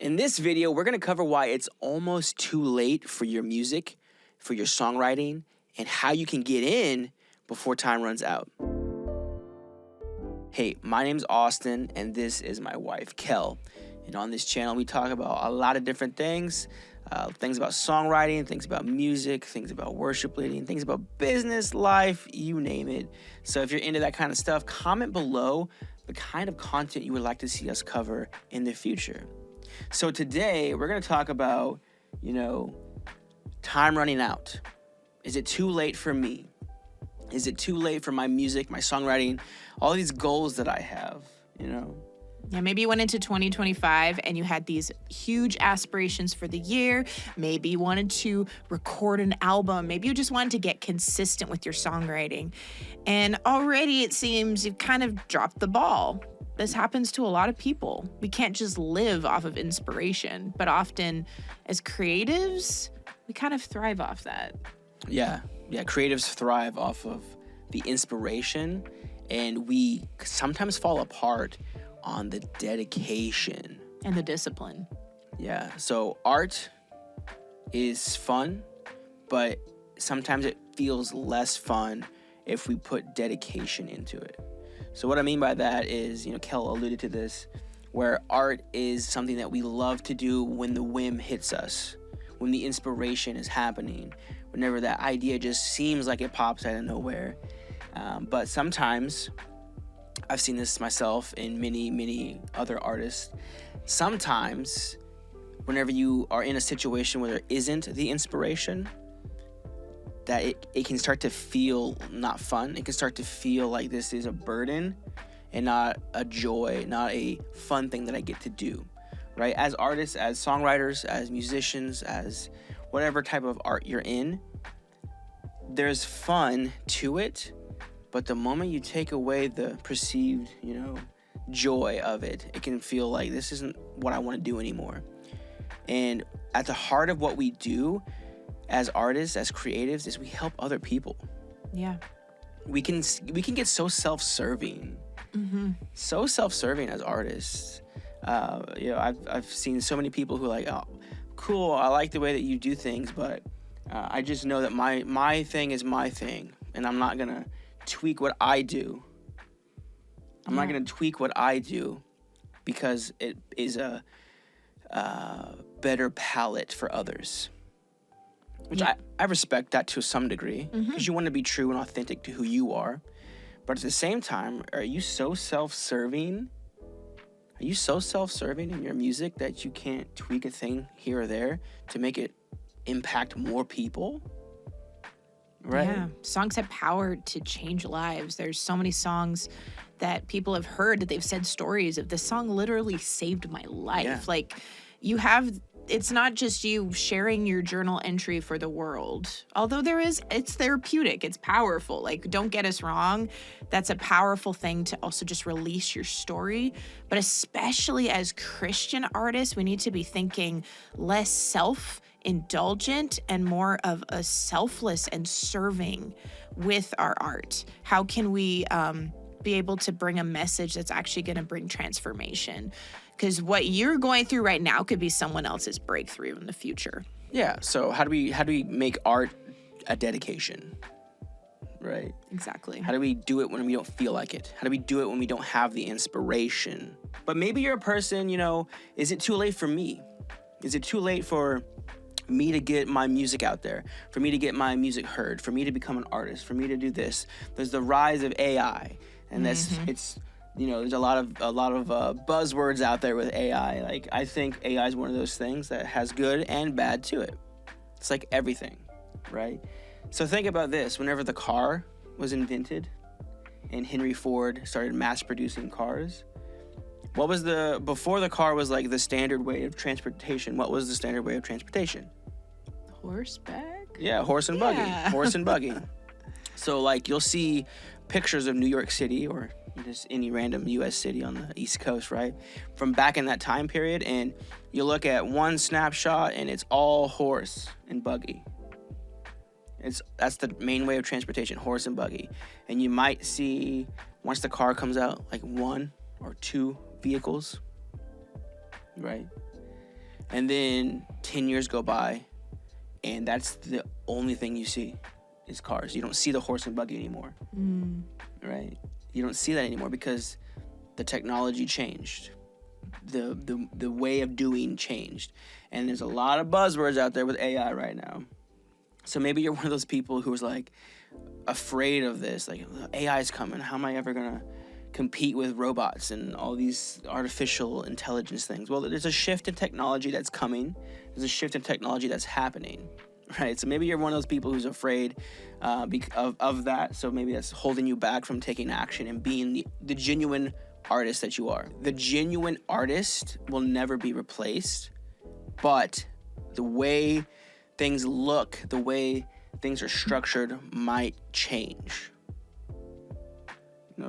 In this video, we're going to cover why it's almost too late for your music, for your songwriting, and how you can get in before time runs out. Hey, my name's Austin, and this is my wife, Kelle. And on this channel, we talk about a lot of different things. Things about songwriting, things about music, things about worship leading, things about business, life, you name it. So if you're into that kind of stuff, comment below the kind of content you would like to see us cover in the future. So today, we're going to talk about, time running out. Is it too late for me? Is it too late for my music, my songwriting, all these goals that I have, Yeah, maybe you went into 2025 and you had these huge aspirations for the year. Maybe you wanted to record an album. Maybe you just wanted to get consistent with your songwriting. And already it seems you've kind of dropped the ball. This happens to a lot of people. We can't just live off of inspiration, but often as creatives, we kind of thrive off that. Yeah, creatives thrive off of the inspiration, and we sometimes fall apart on the dedication. And the discipline. Yeah, so art is fun, but sometimes it feels less fun if we put dedication into it. So what I mean by that is, Kelle alluded to this, where art is something that we love to do when the whim hits us, when the inspiration is happening, whenever that idea just seems like it pops out of nowhere. But sometimes, I've seen this myself in many other artists, sometimes whenever you are in a situation where there isn't the inspiration, that it can start to feel not fun. It can start to feel like this is a burden and not a joy, not a fun thing that I get to do, right? As artists, as songwriters, as musicians, as whatever type of art you're in, there's fun to it, but the moment you take away the perceived, joy of it, it can feel like this isn't what I want to do anymore. And at the heart of what we do as artists, as creatives, is we help other people. Yeah. We can get so self-serving, so self-serving as artists. I've seen so many people who are like, oh, cool, I like the way that you do things, but I just know that my thing is my thing, and I'm not gonna tweak what I do. I'm not gonna tweak what I do because it is a better palette for others. Which I respect that to some degree, because you want to be true and authentic to who you are. But at the same time, are you so self-serving? Are you so self-serving in your music that you can't tweak a thing here or there to make it impact more people? Right? Yeah, songs have power to change lives. There's so many songs that people have heard that they've said stories of, this song literally saved my life. Yeah. Like, it's not just you sharing your journal entry for the world. Although it's therapeutic, it's powerful. Like, don't get us wrong. That's a powerful thing to also just release your story. But especially as Christian artists, we need to be thinking less self-indulgent and more of a selfless and serving with our art. How can we be able to bring a message that's actually going to bring transformation? Because what you're going through right now could be someone else's breakthrough in the future. Yeah. So how do we make art a dedication? Right? Exactly. How do we do it when we don't feel like it? How do we do it when we don't have the inspiration? But maybe you're a person, is it too late for me? Is it too late for me to get my music out there, for me to get my music heard, for me to become an artist, for me to do this? There's the rise of AI, and it's there's a lot of buzzwords out there with AI. Like, I think AI is one of those things that has good and bad to it. It's like everything, right? So think about this: whenever the car was invented, and Henry Ford started mass producing cars, what was before the car was like the standard way of transportation? What was the standard way of transportation? Horseback? Yeah, horse and buggy. Yeah. Horse and buggy. So, like, you'll see pictures of New York City or just any random U.S. city on the East Coast, right? From back in that time period, and you look at one snapshot, and it's all horse and buggy. That's the main way of transportation, horse and buggy. And you might see, once the car comes out, like one or two vehicles, right? And then 10 years go by, and that's the only thing you see is cars. You don't see the horse and buggy anymore, right? You don't see that anymore because the technology changed. The way of doing changed. And there's a lot of buzzwords out there with AI right now. So maybe you're one of those people who's like afraid of this. Like, AI is coming. How am I ever going to compete with robots and all these artificial intelligence things? Well, there's a shift in technology that's coming. There's a shift in technology that's happening, right? So maybe you're one of those people who's afraid of that. So maybe that's holding you back from taking action and being the genuine artist that you are. The genuine artist will never be replaced, but the way things look, the way things are structured might change.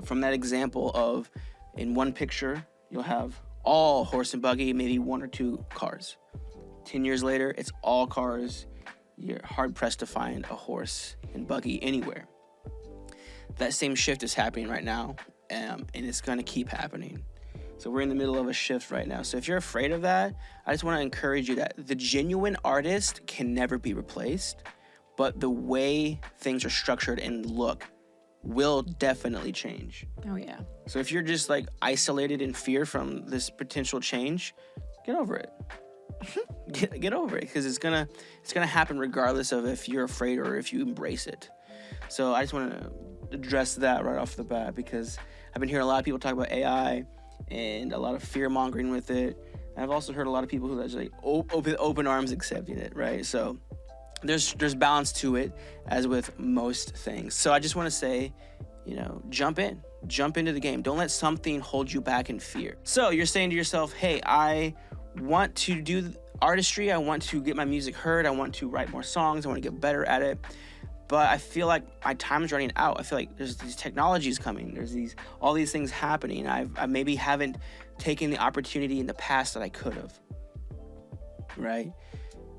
From that example of, in one picture, you'll have all horse and buggy, maybe one or two cars. 10 years later, it's all cars. You're hard-pressed to find a horse and buggy anywhere. That same shift is happening right now, and it's going to keep happening. So we're in the middle of a shift right now. So if you're afraid of that, I just want to encourage you that the genuine artist can never be replaced, but the way things are structured and look will definitely change. Oh, yeah. So if you're just like isolated in fear from this potential change, get over it. Get over it, because it's gonna happen regardless of if you're afraid or if you embrace it. So I just want to address that right off the bat, because I've been hearing a lot of people talk about AI and a lot of fear mongering with it. And I've also heard a lot of people who are just like open arms accepting it, right? So there's balance to it, as with most things. So I just want to say, jump into the game. Don't let something hold you back in fear. So you're saying to yourself, hey, I want to do artistry. I want to get my music heard. I want to write more songs. I want to get better at it. But I feel like my time is running out. I feel like there's these technologies coming. There's all these things happening. I maybe haven't taken the opportunity in the past that I could have, right?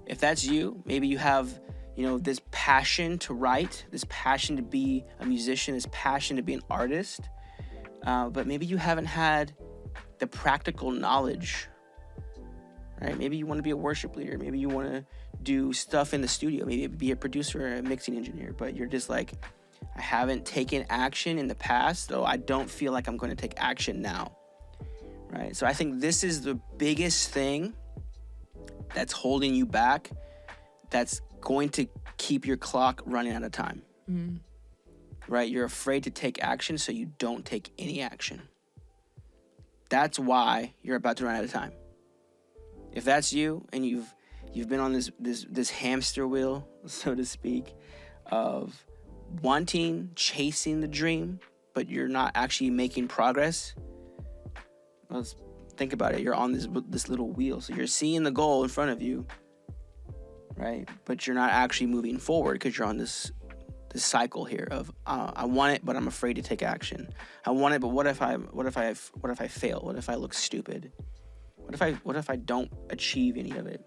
If that's you, maybe you have, this passion to write, this passion to be a musician, this passion to be an artist, but maybe you haven't had the practical knowledge, right? Maybe you want to be a worship leader. Maybe you want to do stuff in the studio, maybe be a producer or a mixing engineer, but you're just like, I haven't taken action in the past, so I don't feel like I'm going to take action now, right? So I think this is the biggest thing that's holding you back, that's going to keep your clock running out of time, right? You're afraid to take action, so you don't take any action. That's why you're about to run out of time. If that's you and you've been on this hamster wheel, so to speak, of chasing the dream, but you're not actually making progress, let's think about it. You're on this little wheel. So you're seeing the goal in front of you, right? But you're not actually moving forward because you're on this cycle here of I want it, but I'm afraid to take action. I want it, but what if I fail? What if I look stupid? What if I don't achieve any of it?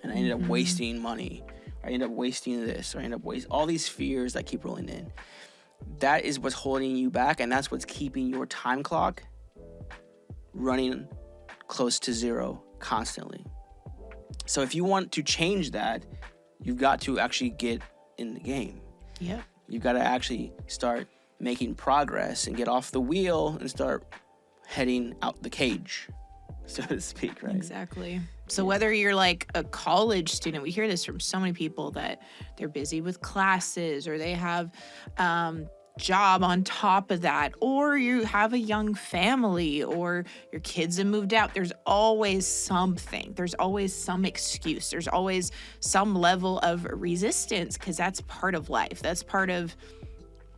And I ended up wasting money, or I end up wasting this, or I end up wasting all these fears that keep rolling in. That is what's holding you back, and that's what's keeping your time clock running close to zero constantly. So if you want to change that, you've got to actually get in the game. Yeah. You've got to actually start making progress and get off the wheel and start heading out the cage, so to speak, right? Exactly. So whether you're like a college student, we hear this from so many people that they're busy with classes, or they have job on top of that, or you have a young family, or your kids have moved out. There's always something. There's always some excuse. There's always some level of resistance, because that's part of life. That's part of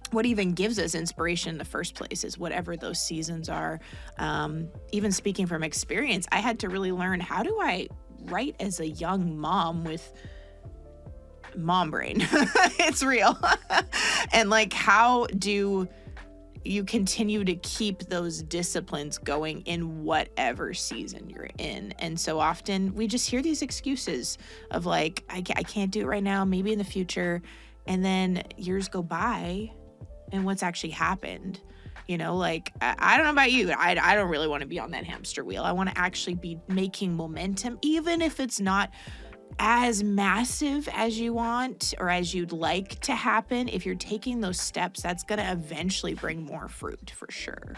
what even gives us inspiration in the first place, is whatever those seasons are. Even speaking from experience, I had to really learn, how do I write as a young mom with mom brain? It's real. And like, how do you continue to keep those disciplines going in whatever season you're in? And so often we just hear these excuses of like, I can't do it right now, maybe in the future. And then years go by, and what's actually happened? You know, like, I don't know about you, but I don't really want to be on that hamster wheel. I want to actually be making momentum, even if it's not as massive as you want or as you'd like to happen. If you're taking those steps, that's going to eventually bring more fruit for sure.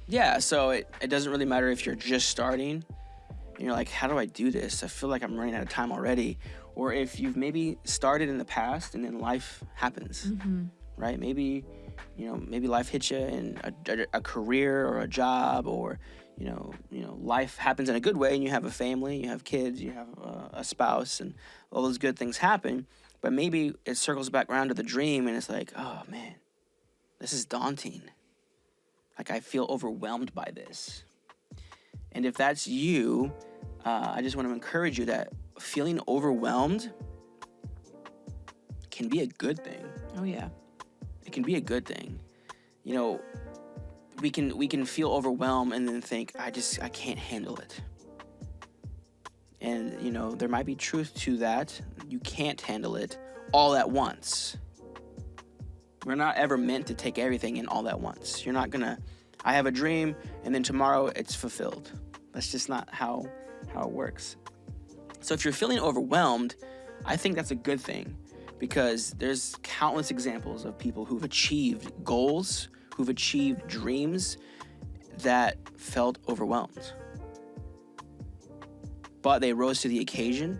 Yeah, so it doesn't really matter if you're just starting and you're like, how do I do this? I feel like I'm running out of time already. Or if you've maybe started in the past and then life happens, right? Maybe life hits you in a career or a job, or life happens in a good way, and you have a family, you have kids, you have a spouse, and all those good things happen. But maybe it circles back around to the dream, and it's like, oh man, this is daunting. Like, I feel overwhelmed by this. And if that's you, I just want to encourage you that feeling overwhelmed can be a good thing. Oh yeah. It can be a good thing. We can feel overwhelmed and then think, I can't handle it. And, there might be truth to that. You can't handle it all at once. We're not ever meant to take everything in all at once. You're not gonna, I have a dream and then tomorrow it's fulfilled. That's just not how it works. So if you're feeling overwhelmed, I think that's a good thing, because there's countless examples of people who've achieved goals, who've achieved dreams that felt overwhelmed. But they rose to the occasion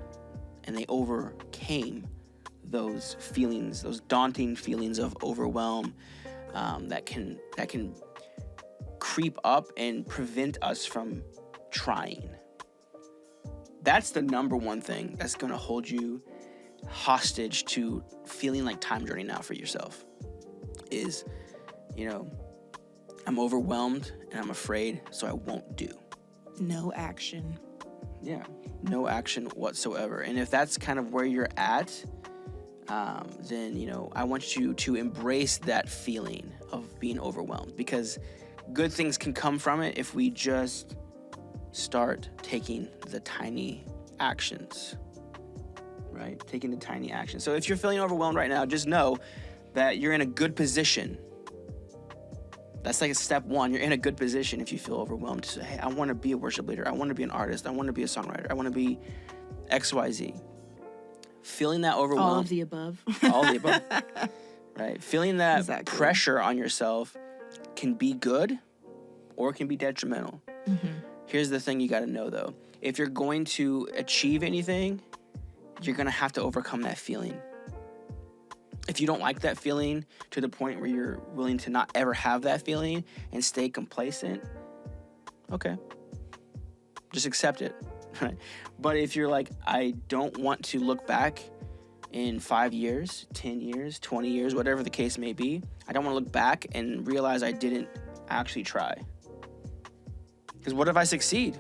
and they overcame those feelings, those daunting feelings of overwhelm that can creep up and prevent us from trying. That's the number one thing that's going to hold you hostage to feeling like time's running out for yourself is, I'm overwhelmed and I'm afraid, so I won't do. No action. Yeah, no action whatsoever. And if that's kind of where you're at, then, I want you to embrace that feeling of being overwhelmed, because good things can come from it if we just start taking the tiny actions, right? Taking the tiny actions. So if you're feeling overwhelmed right now, just know that you're in a good position. That's like a step one. You're in a good position if you feel overwhelmed to say, hey, I want to be a worship leader. I want to be an artist. I want to be a songwriter. I want to be XYZ. Feeling that overwhelmed. All of the above. All of the above. Right? Feeling that Exactly. pressure on yourself can be good or it can be detrimental. Mm-hmm. Here's the thing you got to know, though. If you're going to achieve anything, you're going to have to overcome that feeling. If you don't like that feeling to the point where you're willing to not ever have that feeling and stay complacent, okay, just accept it. Right? But if you're like, I don't want to look back in 5 years, 10 years, 20 years, whatever the case may be, I don't want to look back and realize I didn't actually try. Because what if I succeed?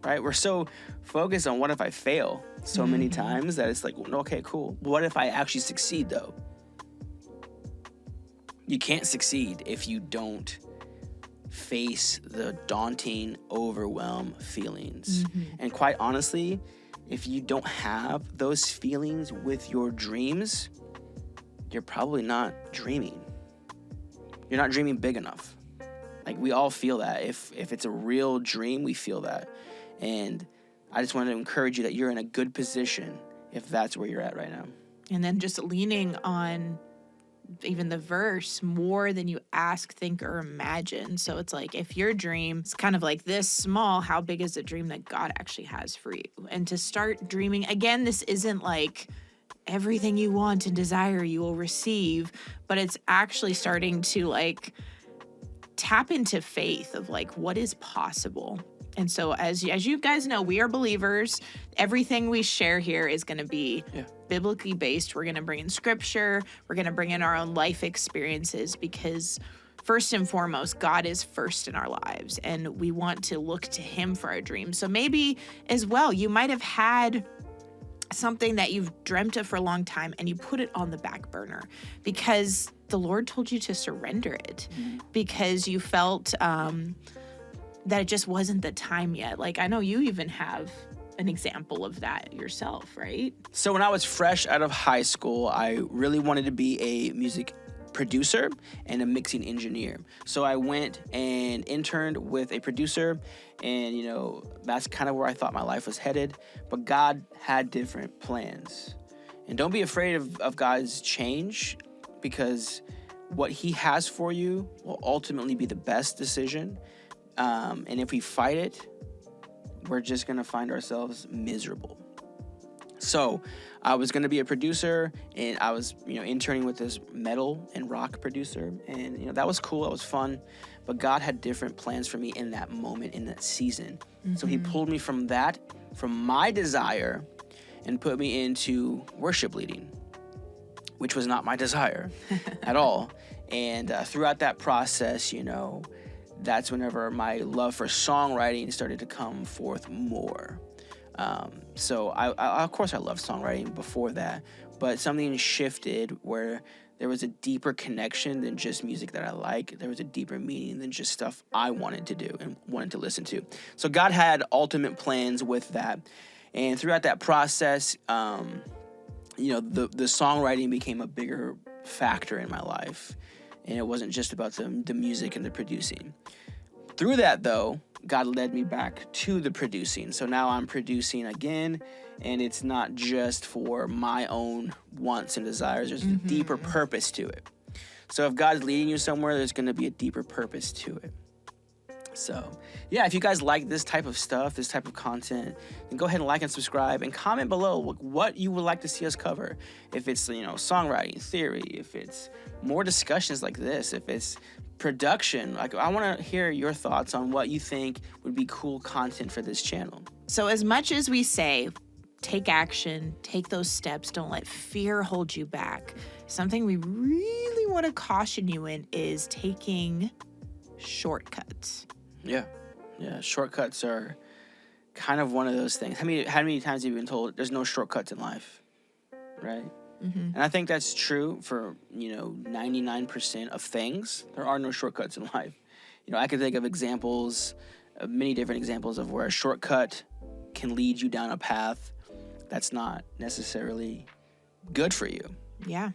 Right? We're so focused on what if I fail so many times that it's like, okay, cool. What if I actually succeed, though? You can't succeed if you don't face the daunting, overwhelm feelings. And quite honestly, if you don't have those feelings with your dreams, you're probably not dreaming. You're not dreaming big enough. Like, we all feel that. If it's a real dream, we feel that. And I just want to encourage you that you're in a good position if that's where you're at right now. And then just leaning on even the verse, more than you ask, think, or imagine. So it's like, if your dream is kind of like this small, how big is the dream that God actually has for you? And to start dreaming, again, this isn't like everything you want and desire you will receive, but it's actually starting to like tap into faith of like what is possible. And so as you guys know, we are believers. Everything we share here is going to be biblically based. We're going to bring in scripture. We're going to bring in our own life experiences, because first and foremost, God is first in our lives, and we want to look to him for our dreams. So maybe as well, you might have had something that you've dreamt of for a long time and you put it on the back burner because the Lord told you to surrender it, because you felt that it just wasn't the time yet. Like, I know you even have an example of that yourself, right? So when I was fresh out of high school, I really wanted to be a music producer and a mixing engineer. So I went and interned with a producer, and that's kind of where I thought my life was headed. But God had different plans. And don't be afraid of God's change, because what he has for you will ultimately be the best decision. And if we fight it, we're just going to find ourselves miserable. So I was going to be a producer, and I was, interning with this metal and rock producer. And, that was cool. That was fun. But God had different plans for me in that moment, in that season. Mm-hmm. So he pulled me from my desire, and put me into worship leading, which was not my desire at all. And throughout that process, that's whenever my love for songwriting started to come forth more. So I of course I loved songwriting before that, but something shifted where there was a deeper connection than just music that I like. There was a deeper meaning than just stuff I wanted to do and wanted to listen to. So God had ultimate plans with that. And throughout that process, the songwriting became a bigger factor in my life. And it wasn't just about the music and the producing. Through that, though, God led me back to the producing. So now I'm producing again, and it's not just for my own wants and desires. There's a deeper purpose to it. So if God's leading you somewhere, there's going to be a deeper purpose to it. So, yeah, if you guys like this type of stuff, this type of content, then go ahead and like and subscribe and comment below what you would like to see us cover. If it's, songwriting, theory, if it's more discussions like this, if it's production, I want to hear your thoughts on what you think would be cool content for this channel. So as much as we say, take action, take those steps, don't let fear hold you back, something we really want to caution you in is taking shortcuts. Yeah. Shortcuts are kind of one of those things. How many times have you been told there's no shortcuts in life, right? Mm-hmm. And I think that's true for 99% of things. There are no shortcuts in life. I can think of examples, many different examples of where a shortcut can lead you down a path that's not necessarily good for you. Yeah.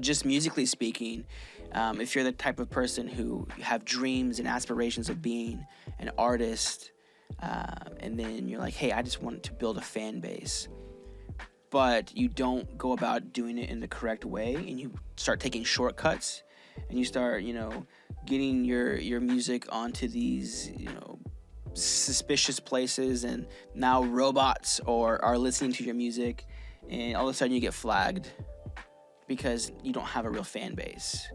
Just musically speaking, if you're the type of person who have dreams and aspirations of being an artist, and then you're like, hey, I just want to build a fan base, but you don't go about doing it in the correct way, and you start taking shortcuts, and you start, getting your music onto these, suspicious places, and now robots are listening to your music, and all of a sudden you get flagged because you don't have a real fan base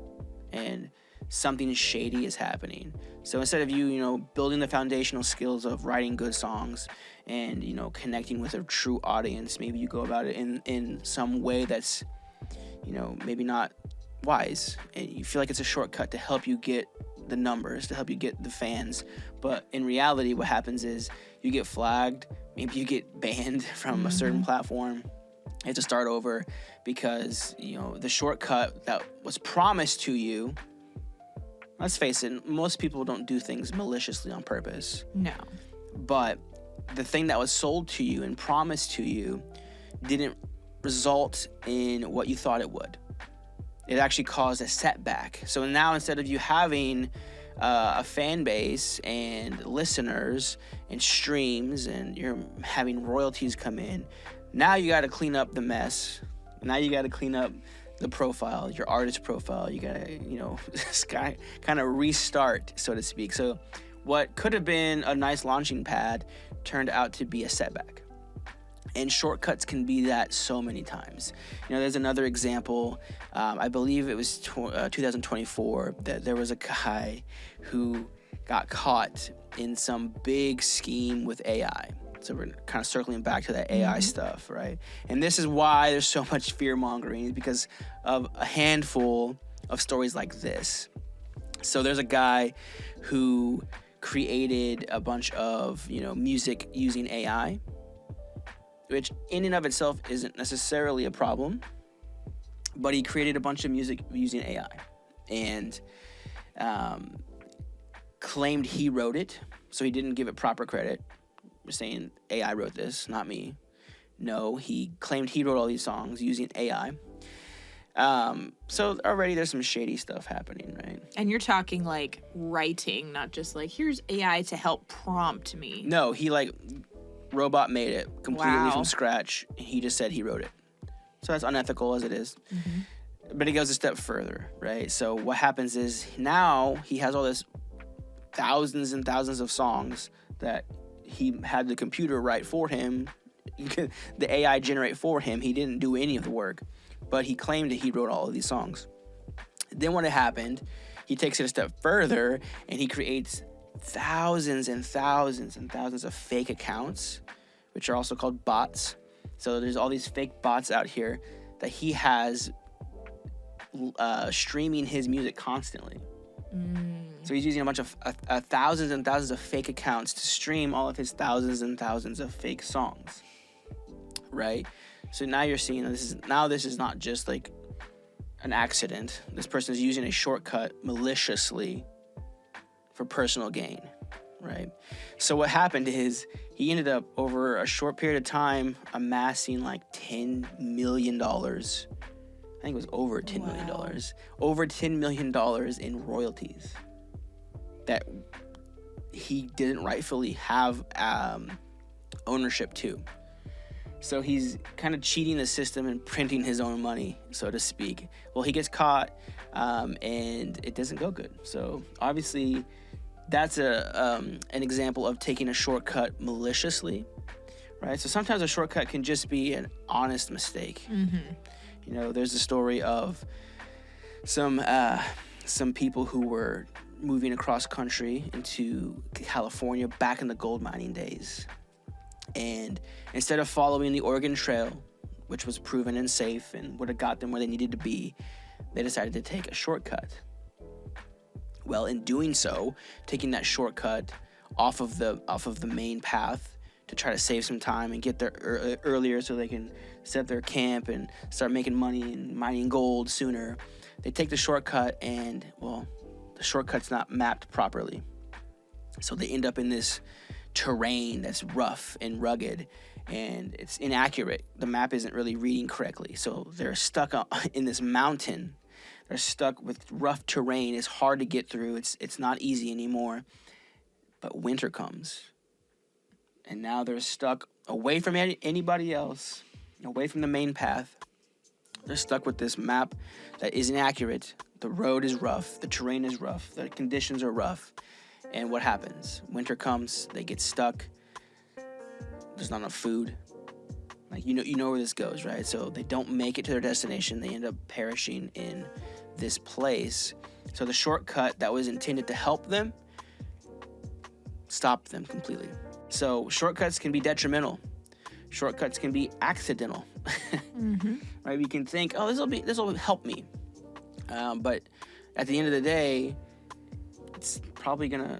and something shady is happening. So instead of you building the foundational skills of writing good songs and connecting with a true audience, maybe you go about it in some way that's maybe not wise, and you feel like it's a shortcut to help you get the numbers, to help you get the fans. But in reality, what happens is you get flagged, maybe you get banned from a certain platform. You have to start over because, the shortcut that was promised to you, let's face it, most people don't do things maliciously on purpose. No. But the thing that was sold to you and promised to you didn't result in what you thought it would. It actually caused a setback. So now instead of you having a fan base and listeners and streams and you're having royalties come in, now you got to clean up the mess. Now you got to clean up the profile, your artist profile. You got to, kind of restart, so to speak. So what could have been a nice launching pad turned out to be a setback. And shortcuts can be that so many times. There's another example. I believe it was 2024 that there was a guy who got caught in some big scheme with AI. So we're kind of circling back to that AI stuff, right? And this is why there's so much fear-mongering, because of a handful of stories like this. So there's a guy who created a bunch of, music using AI, which in and of itself isn't necessarily a problem, but he created a bunch of music using AI and claimed he wrote it, so he didn't give it proper credit. We're saying AI wrote this, not me. No, he claimed he wrote all these songs using AI. So already there's some shady stuff happening, right? And you're talking like writing, not just like, here's AI to help prompt me. No, he robot made it completely Wow. from scratch. And he just said he wrote it. So that's unethical as it is. Mm-hmm. But it goes a step further, right? So what happens is now he has all this thousands and thousands of songs that he had the computer write for him. The AI generate for him. He didn't do any of the work, but he claimed that he wrote all of these songs. Then what had happened, he takes it a step further and he creates thousands and thousands and thousands of fake accounts, which are also called bots. So there's all these fake bots out here that he has streaming his music constantly. So he's using a bunch of thousands and thousands of fake accounts to stream all of his thousands and thousands of fake songs, right? So now you're seeing this is not just like an accident. This person is using a shortcut maliciously for personal gain, right? So what happened is he ended up over a short period of time amassing like $10 million. I think it was over $10 million. Over $10 million in royalties that he didn't rightfully have ownership to. So he's kind of cheating the system and printing his own money, so to speak. Well, he gets caught, and it doesn't go good. So obviously, that's an example of taking a shortcut maliciously, right? So sometimes a shortcut can just be an honest mistake. You know, there's a story of some people who were moving across country into California back in the gold mining days. And instead of following the Oregon Trail, which was proven and safe and would have got them where they needed to be, they decided to take a shortcut. Well, in doing so, taking that shortcut off of the main path to try to save some time and get there earlier so they can set up their camp and start making money and mining gold sooner, they take the shortcut and, well, the shortcut's not mapped properly. So they end up in this terrain that's rough and rugged and it's inaccurate. The map isn't really reading correctly. So they're stuck in this mountain. They're stuck with rough terrain. It's hard to get through. It's not easy anymore. But winter comes. And now they're stuck away from anybody else, away from the main path. They're stuck with this map that is inaccurate. The road is rough. The terrain is rough. The conditions are rough. And what happens? Winter comes. They get stuck. There's not enough food. Like, you know where this goes, right? So they don't make it to their destination. They end up perishing in this place. So the shortcut that was intended to help them stopped them completely. So shortcuts can be detrimental. Shortcuts can be accidental. Right? You can think, oh, this will help me. But at the end of the day, it's probably gonna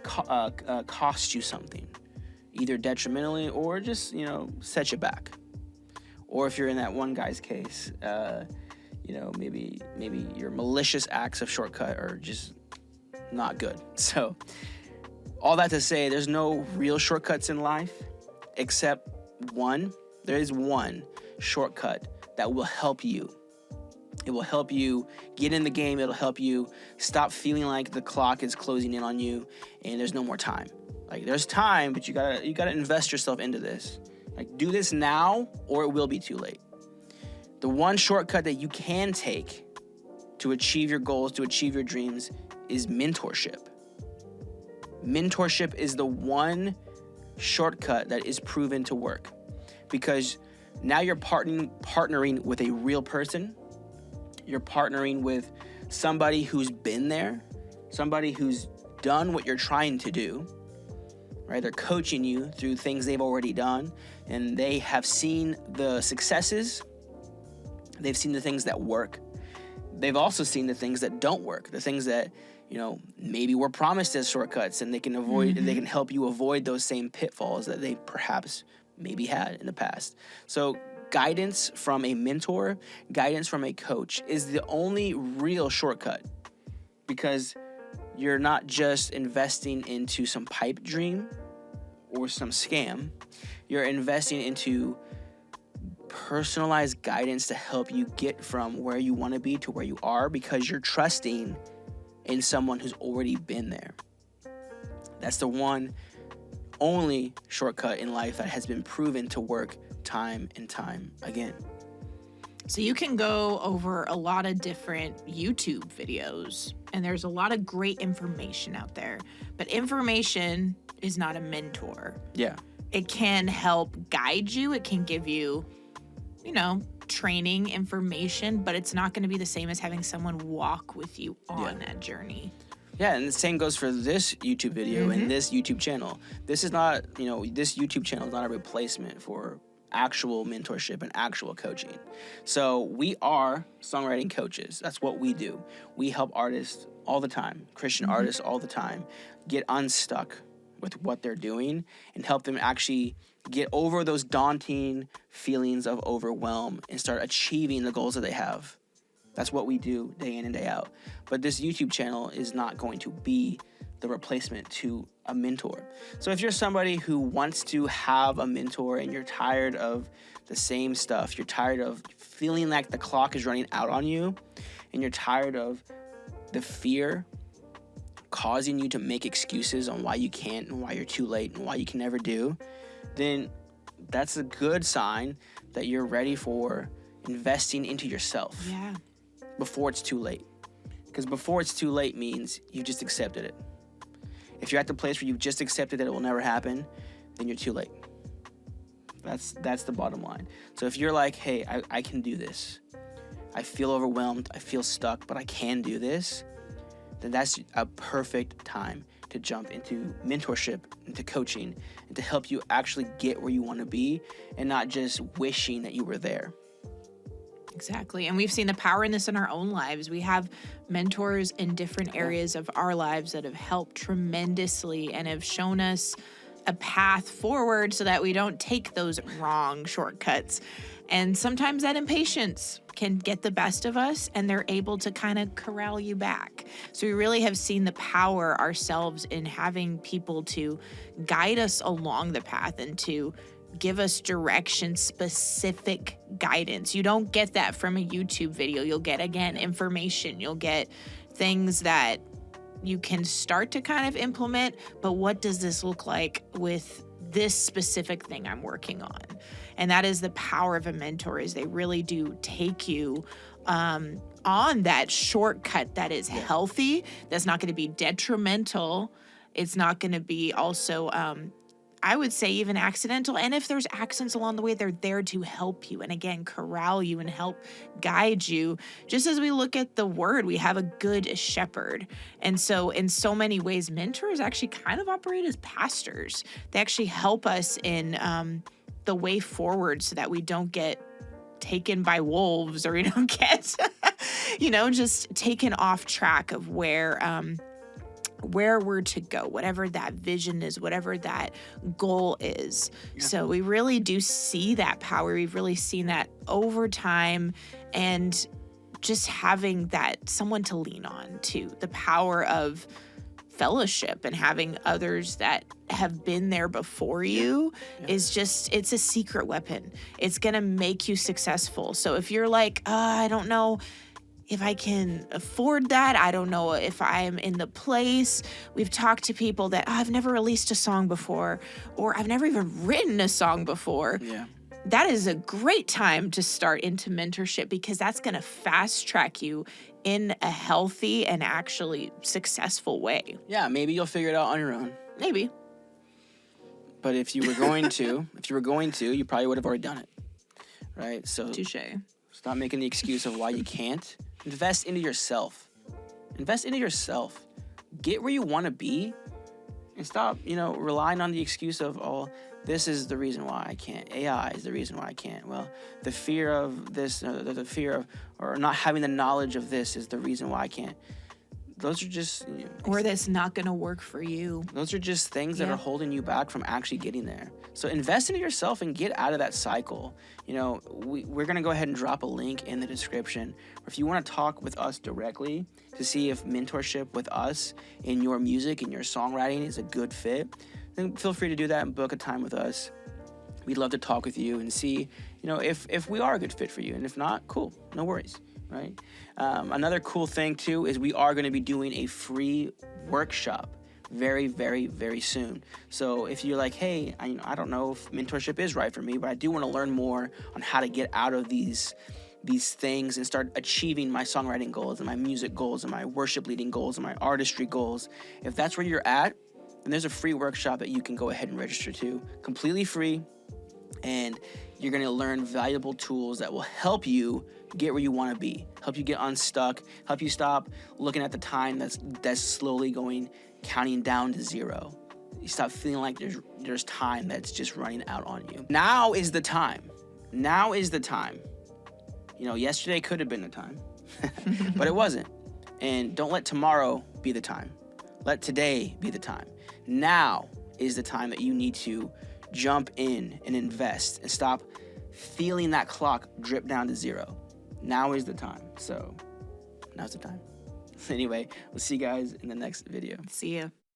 cost you something, either detrimentally or just set you back. Or if you're in that one guy's case, maybe your malicious acts of shortcut are just not good. So all that to say, there's no real shortcuts in life except one. There is one shortcut that will help you. It will help you get in the game. It'll help you stop feeling like the clock is closing in on you and there's no more time. Like, there's time, but you gotta invest yourself into this. Like, do this now or it will be too late. The one shortcut that you can take to achieve your goals, to achieve your dreams, is mentorship. Mentorship is the one shortcut that is proven to work, because now you're partnering with a real person. You're partnering with somebody who's been there, somebody who's done what you're trying to do, right? They're coaching you through things they've already done, and they have seen the successes. They've seen the things that work. They've also seen the things that don't work, the things that, maybe were promised as shortcuts, and they can avoid, they can help you avoid those same pitfalls that they perhaps maybe had in the past. So guidance from a mentor, guidance from a coach is the only real shortcut, because you're not just investing into some pipe dream or some scam. You're investing into personalized guidance to help you get from where you want to be to where you are, because you're trusting in someone who's already been there. That's the one only shortcut in life that has been proven to work time and time again. So you can go over a lot of different YouTube videos, and there's a lot of great information out there. But information is not a mentor. Yeah. It can help guide you. It can give you, training information, but it's not going to be the same as having someone walk with you on that journey. Yeah, and the same goes for this YouTube video and this YouTube channel. This is not, this YouTube channel is not a replacement for actual mentorship and actual coaching. So we are songwriting coaches. That's what we do. We help artists all the time, Christian artists all the time, get unstuck with what they're doing and help them actually get over those daunting feelings of overwhelm and start achieving the goals that they have. That's what we do day in and day out. But this YouTube channel is not going to be the replacement to a mentor. So if you're somebody who wants to have a mentor and you're tired of the same stuff, you're tired of feeling like the clock is running out on you, and you're tired of the fear causing you to make excuses on why you can't and why you're too late and why you can never do, then that's a good sign that you're ready for investing into yourself. Yeah. Before it's too late. Because before it's too late means you just accepted it. If you're at the place where you've just accepted that it will never happen, then you're too late. That's the bottom line. So if you're like, hey, I can do this. I feel overwhelmed. I feel stuck, but I can do this. Then that's a perfect time to jump into mentorship, into coaching, and to help you actually get where you want to be and not just wishing that you were there. Exactly. And we've seen the power in this in our own lives. We have mentors in different areas of our lives that have helped tremendously and have shown us a path forward so that we don't take those wrong shortcuts. And sometimes that impatience can get the best of us, and they're able to kind of corral you back. So we really have seen the power ourselves in having people to guide us along the path and to give us direction, specific guidance. You don't get that from a YouTube video. You'll get, again, information. You'll get things that you can start to kind of implement, but what does this look like with this specific thing I'm working on? And that is the power of a mentor, is they really do take you on that shortcut that is healthy, that's not going to be detrimental. It's not going to be also I would say even accidental. And if there's accidents along the way, they're there to help you and, again, corral you and help guide you. Just as we look at the word, we have a good shepherd. And so in so many ways, mentors actually kind of operate as pastors. They actually help us in the way forward so that we don't get taken by wolves, or we don't get, just taken off track of where we're to go, whatever that vision is, whatever that goal is. Yeah. So we really do see that power. We've really seen that over time, and just having that someone to lean on to, the power of fellowship and having others that have been there before you is just, it's a secret weapon. It's going to make you successful. So if you're like, I don't know if I can afford that, I don't know if I'm in the place. We've talked to people that, I've never released a song before, or I've never even written a song before. Yeah. That is a great time to start into mentorship, because that's going to fast track you in a healthy and actually successful way. Yeah, maybe you'll figure it out on your own. Maybe. But if you were going to, you probably would have already done it. Right? So touché. Stop making the excuse of why you can't. Invest into yourself. Invest into yourself. Get where you want to be, and stop, relying on the excuse of, this is the reason why I can't. AI is the reason why I can't. Well, the fear of this, the fear of, or not having the knowledge of this is the reason why I can't. Those are just... or that's not going to work for you. Those are just things that are holding you back from actually getting there. So invest into yourself and get out of that cycle. We're going to go ahead and drop a link in the description. Or if you want to talk with us directly to see if mentorship with us in your music and your songwriting is a good fit, then feel free to do that and book a time with us. we'd love to talk with you and see, if we are a good fit for you. And if not, cool, no worries, right? Another cool thing too is we are going to be doing a free workshop very, very, very soon. So if you're like, hey, I don't know if mentorship is right for me, but I do want to learn more on how to get out of these things and start achieving my songwriting goals and my music goals and my worship leading goals and my artistry goals. If that's where you're at, then there's a free workshop that you can go ahead and register to, completely free. And you're going to learn valuable tools that will help you get where you want to be, help you get unstuck, help you stop looking at the time that's slowly counting down to zero. You stop feeling like there's time that's just running out on you. Now is the time. Now is the time. Yesterday could have been the time, but it wasn't. And don't let tomorrow be the time. Let today be the time. Now is the time that you need to jump in and invest and stop feeling that clock drip down to zero. Now is the time. So now's the time. Anyway, we'll see you guys in the next video. See ya.